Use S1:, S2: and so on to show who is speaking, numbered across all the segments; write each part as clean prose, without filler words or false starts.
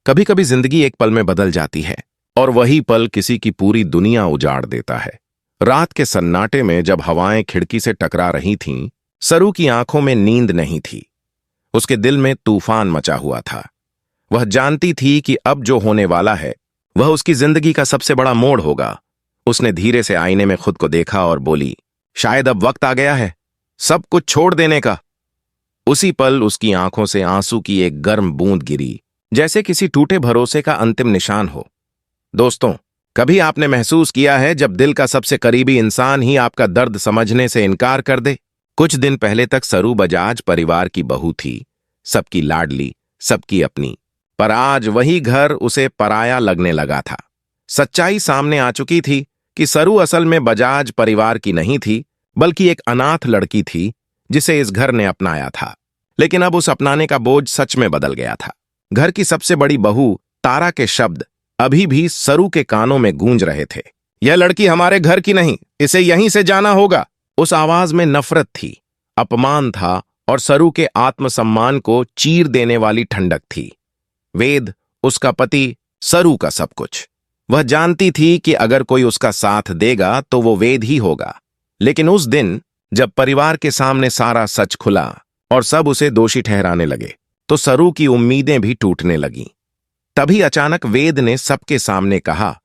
S1: कभी कभी जिंदगी एक पल में बदल जाती है और वही पल किसी की पूरी दुनिया उजाड़ देता है। रात के सन्नाटे में जब हवाएं खिड़की से टकरा रही थीं, सरू की आंखों में नींद नहीं थी। उसके दिल में तूफान मचा हुआ था। वह जानती थी कि अब जो होने वाला है वह उसकी जिंदगी का सबसे बड़ा मोड़ होगा। उसने धीरे से आईने में खुद को देखा और बोली, शायद अब वक्त आ गया है सब कुछ छोड़ देने का। उसी पल उसकी आंखों से आंसू की एक गर्म बूंद गिरी, जैसे किसी टूटे भरोसे का अंतिम निशान हो। दोस्तों, कभी आपने महसूस किया है जब दिल का सबसे करीबी इंसान ही आपका दर्द समझने से इनकार कर दे? कुछ दिन पहले तक सरू बजाज परिवार की बहू थी, सबकी लाडली, सबकी अपनी। पर आज वही घर उसे पराया लगने लगा था। सच्चाई सामने आ चुकी थी कि सरू असल में बजाज परिवार की नहीं थी, बल्कि एक अनाथ लड़की थी जिसे इस घर ने अपनाया था। लेकिन अब उस अपनाने का बोझ सच में बदल गया था। घर की सबसे बड़ी बहू तारा के शब्द अभी भी सरू के कानों में गूंज रहे थे। यह लड़की हमारे घर की नहीं, इसे यहीं से जाना होगा। उस आवाज में नफरत थी, अपमान था और सरू के आत्मसम्मान को चीर देने वाली ठंडक थी। वेद, उसका पति, सरू का सब कुछ। वह जानती थी कि अगर कोई उसका साथ देगा तो वो वेद ही होगा। लेकिन उस दिन जब परिवार के सामने सारा सच खुला और सब उसे दोषी ठहराने लगे, तो सरू की उम्मीदें भी टूटने लगीं। तभी अचानक वेद ने सबके सामने कहा,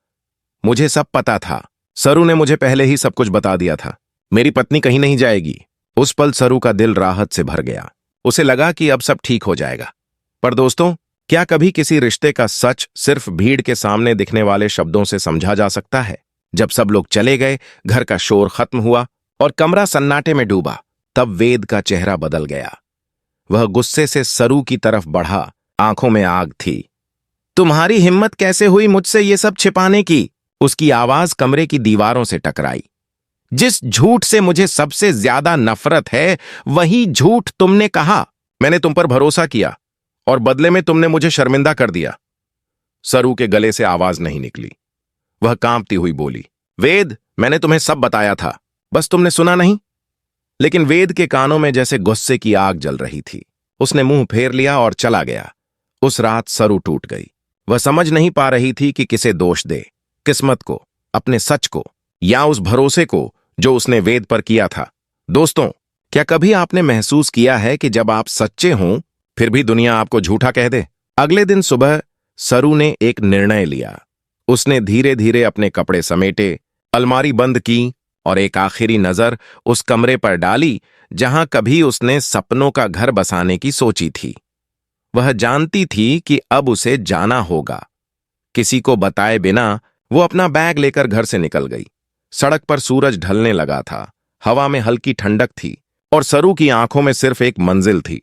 S1: मुझे सब पता था। सरू ने मुझे पहले ही सब कुछ बता दिया था। मेरी पत्नी कहीं नहीं जाएगी। उस पल सरू का दिल राहत से भर गया। उसे लगा कि अब सब ठीक हो जाएगा। पर दोस्तों, क्या कभी किसी रिश्ते का सच सिर्फ भीड़ के सामने दिखने वाले शब्दों से समझा जा सकता है? जब सब लोग चले गए, घर का शोर खत्म हुआ और कमरा सन्नाटे में डूबा, तब वेद का चेहरा बदल गया। वह गुस्से से सरू की तरफ बढ़ा, आंखों में आग थी। तुम्हारी हिम्मत कैसे हुई मुझसे ये सब छिपाने की? उसकी आवाज कमरे की दीवारों से टकराई। जिस झूठ से मुझे सबसे ज्यादा नफरत है, वही झूठ तुमने कहा। मैंने तुम पर भरोसा किया और बदले में तुमने मुझे शर्मिंदा कर दिया। सरू के गले से आवाज नहीं निकली। वह कांपती हुई बोली, वेद, मैंने तुम्हें सब बताया था, बस तुमने सुना नहीं। लेकिन वेद के कानों में जैसे गुस्से की आग जल रही थी। उसने मुंह फेर लिया और चला गया। उस रात सरू टूट गई। वह समझ नहीं पा रही थी कि किसे दोष दे, किस्मत को, अपने सच को, या उस भरोसे को जो उसने वेद पर किया था। दोस्तों, क्या कभी आपने महसूस किया है कि जब आप सच्चे हों फिर भी दुनिया आपको झूठा कह दे? अगले दिन सुबह सरू ने एक निर्णय लिया। उसने धीरे धीरे अपने कपड़े समेटे, अलमारी बंद की और एक आखिरी नजर उस कमरे पर डाली जहां कभी उसने सपनों का घर बसाने की सोची थी। वह जानती थी कि अब उसे जाना होगा। किसी को बताए बिना वो अपना बैग लेकर घर से निकल गई। सड़क पर सूरज ढलने लगा था, हवा में हल्की ठंडक थी और सरू की आंखों में सिर्फ एक मंजिल थी,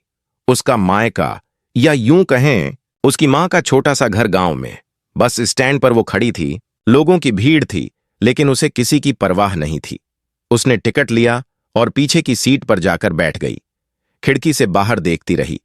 S1: उसका मायका, या यूं कहें उसकी मां का छोटा सा घर गांव में। बस स्टैंड पर वो खड़ी थी, लोगों की भीड़ थी, लेकिन उसे किसी की परवाह नहीं थी। उसने टिकट लिया और पीछे की सीट पर जाकर बैठ गई। खिड़की से बाहर देखती रही।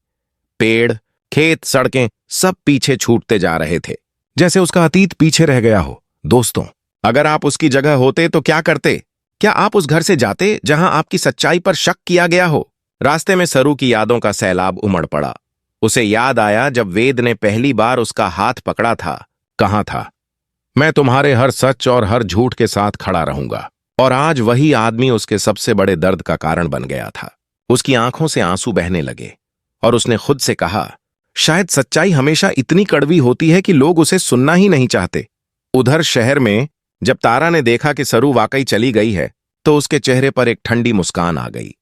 S1: पेड़, खेत, सड़कें सब पीछे छूटते जा रहे थे, जैसे उसका अतीत पीछे रह गया हो। दोस्तों, अगर आप उसकी जगह होते तो क्या करते? क्या आप उस घर से जाते जहां आपकी सच्चाई पर शक किया गया हो? रास्ते में सरू की यादों का सैलाब उमड़ पड़ा। उसे याद आया जब वेद ने पहली बार उसका हाथ पकड़ा था। कहा था, मैं तुम्हारे हर सच और हर झूठ के साथ खड़ा रहूंगा। और आज वही आदमी उसके सबसे बड़े दर्द का कारण बन गया था। उसकी आंखों से आंसू बहने लगे और उसने खुद से कहा, शायद सच्चाई हमेशा इतनी कड़वी होती है कि लोग उसे सुनना ही नहीं चाहते। उधर शहर में जब तारा ने देखा कि सरू वाकई चली गई है, तो उसके चेहरे पर एक ठंडी मुस्कान आ गई।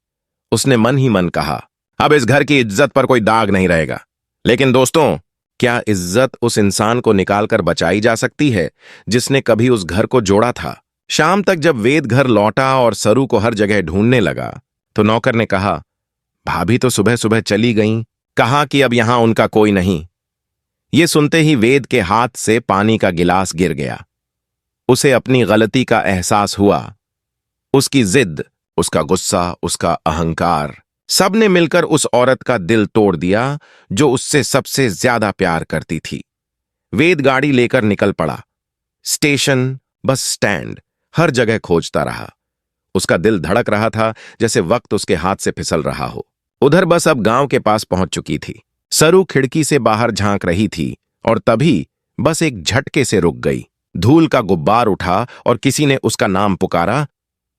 S1: उसने मन ही मन कहा, अब इस घर की इज्जत पर कोई दाग नहीं रहेगा। लेकिन दोस्तों, क्या इज्जत उस इंसान को निकालकर बचाई जा सकती है जिसने कभी उस घर को जोड़ा था? शाम तक जब वेद घर लौटा और सरू को हर जगह ढूंढने लगा, तो नौकर ने कहा, भाभी तो सुबह सुबह चली गईं, कहा कि अब यहां उनका कोई नहीं। ये सुनते ही वेद के हाथ से पानी का गिलास गिर गया। उसे अपनी गलती का एहसास हुआ। उसकी जिद, उसका गुस्सा, उसका अहंकार, सब ने मिलकर उस औरत का दिल तोड़ दिया जो उससे सबसे ज्यादा प्यार करती थी। वेद गाड़ी लेकर निकल पड़ा। स्टेशन, बस स्टैंड, हर जगह खोजता रहा। उसका दिल धड़क रहा था जैसे वक्त उसके हाथ से फिसल रहा हो। उधर बस अब गांव के पास पहुंच चुकी थी। सरू खिड़की से बाहर झांक रही थी। और तभी बस एक झटके से रुक गई। धूल का गुब्बार उठा और किसी ने उसका नाम पुकारा,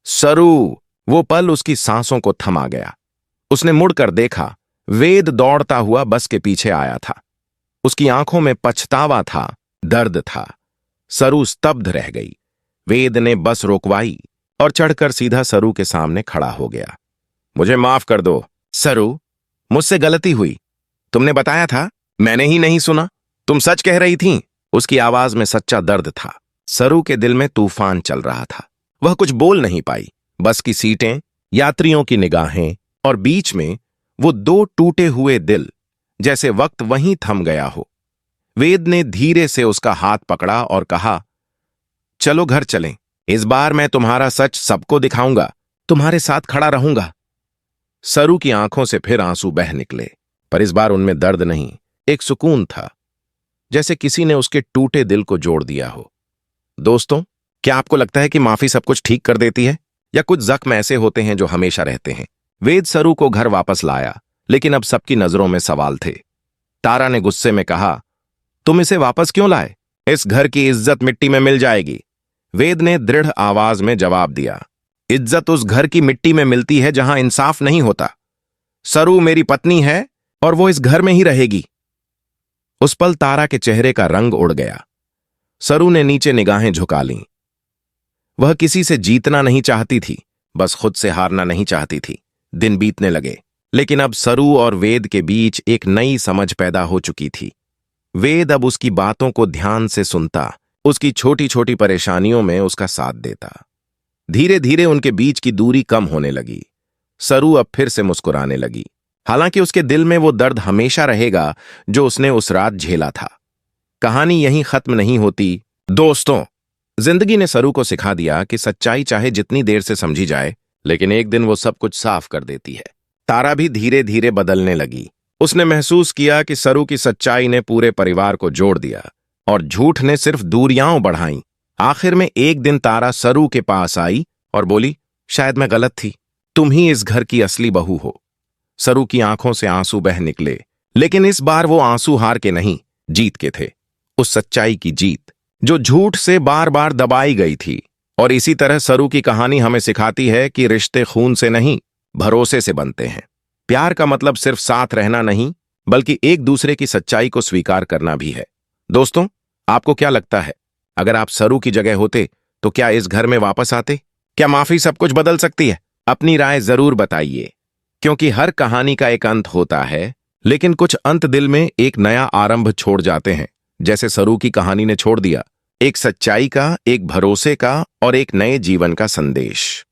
S1: सरू। वो पल उसकी सांसों को थमा गया। उसने मुड़कर देखा, वेद दौड़ता हुआ बस के पीछे आया था। उसकी आंखों में पछतावा था, दर्द था। सरू स्तब्ध रह गई। वेद ने बस रोकवाई और चढ़कर सीधा सरू के सामने खड़ा हो गया। मुझे माफ कर दो सरू, मुझसे गलती हुई। तुमने बताया था, मैंने ही नहीं सुना। तुम सच कह रही थीं। उसकी आवाज में सच्चा दर्द था। सरू के दिल में तूफान चल रहा था। वह कुछ बोल नहीं पाई। बस की सीटें, यात्रियों की निगाहें और बीच में वो दो टूटे हुए दिल, जैसे वक्त वहीं थम गया हो। वेद ने धीरे से उसका हाथ पकड़ा और कहा, चलो घर चलें। इस बार मैं तुम्हारा सच सबको दिखाऊंगा, तुम्हारे साथ खड़ा रहूंगा। सरू की आंखों से फिर आंसू बह निकले, पर इस बार उनमें दर्द नहीं, एक सुकून था, जैसे किसी ने उसके टूटे दिल को जोड़ दिया हो। दोस्तों, क्या आपको लगता है कि माफी सब कुछ ठीक कर देती है, या कुछ जख्म ऐसे होते हैं जो हमेशा रहते हैं? वेद सरू को घर वापस लाया, लेकिन अब सबकी नजरों में सवाल थे। तारा ने गुस्से में कहा, तुम इसे वापस क्यों लाए? इस घर की इज्जत मिट्टी में मिल जाएगी। वेद ने दृढ़ आवाज में जवाब दिया, इज्जत उस घर की मिट्टी में मिलती है जहां इंसाफ नहीं होता। सरू मेरी पत्नी है और वो इस घर में ही रहेगी। उस पल तारा के चेहरे का रंग उड़ गया। सरू ने नीचे निगाहें झुका लीं। वह किसी से जीतना नहीं चाहती थी, बस खुद से हारना नहीं चाहती थी। दिन बीतने लगे, लेकिन अब सरू और वेद के बीच एक नई समझ पैदा हो चुकी थी। वेद अब उसकी बातों को ध्यान से सुनता, उसकी छोटी छोटी परेशानियों में उसका साथ देता। धीरे धीरे उनके बीच की दूरी कम होने लगी। सरू अब फिर से मुस्कुराने लगी, हालांकि उसके दिल में वो दर्द हमेशा रहेगा जो उसने उस रात झेला था। कहानी यहीं खत्म नहीं होती। दोस्तों, जिंदगी ने सरू को सिखा दिया कि सच्चाई चाहे जितनी देर से समझी जाए, लेकिन एक दिन वो सब कुछ साफ कर देती है। तारा भी धीरे धीरे बदलने लगी। उसने महसूस किया कि सरू की सच्चाई ने पूरे परिवार को जोड़ दिया और झूठ ने सिर्फ दूरियां बढ़ाईं। आखिर में एक दिन तारा सरू के पास आई और बोली, शायद मैं गलत थी, तुम ही इस घर की असली बहू हो। सरू की आंखों से आंसू बह निकले, लेकिन इस बार वो आंसू हार के नहीं, जीत के थे। उस सच्चाई की जीत जो झूठ से बार बार दबाई गई थी। और इसी तरह सरू की कहानी हमें सिखाती है कि रिश्ते खून से नहीं, भरोसे से बनते हैं। प्यार का मतलब सिर्फ साथ रहना नहीं, बल्कि एक दूसरे की सच्चाई को स्वीकार करना भी है। दोस्तों, आपको क्या लगता है, अगर आप सरू की जगह होते तो क्या इस घर में वापस आते? क्या माफी सब कुछ बदल सकती है? अपनी राय जरूर बताइए, क्योंकि हर कहानी का एक अंत होता है, लेकिन कुछ अंत दिल में एक नया आरंभ छोड़ जाते हैं, जैसे सरू की कहानी ने छोड़ दिया। एक सच्चाई का, एक भरोसे का और एक नए जीवन का संदेश।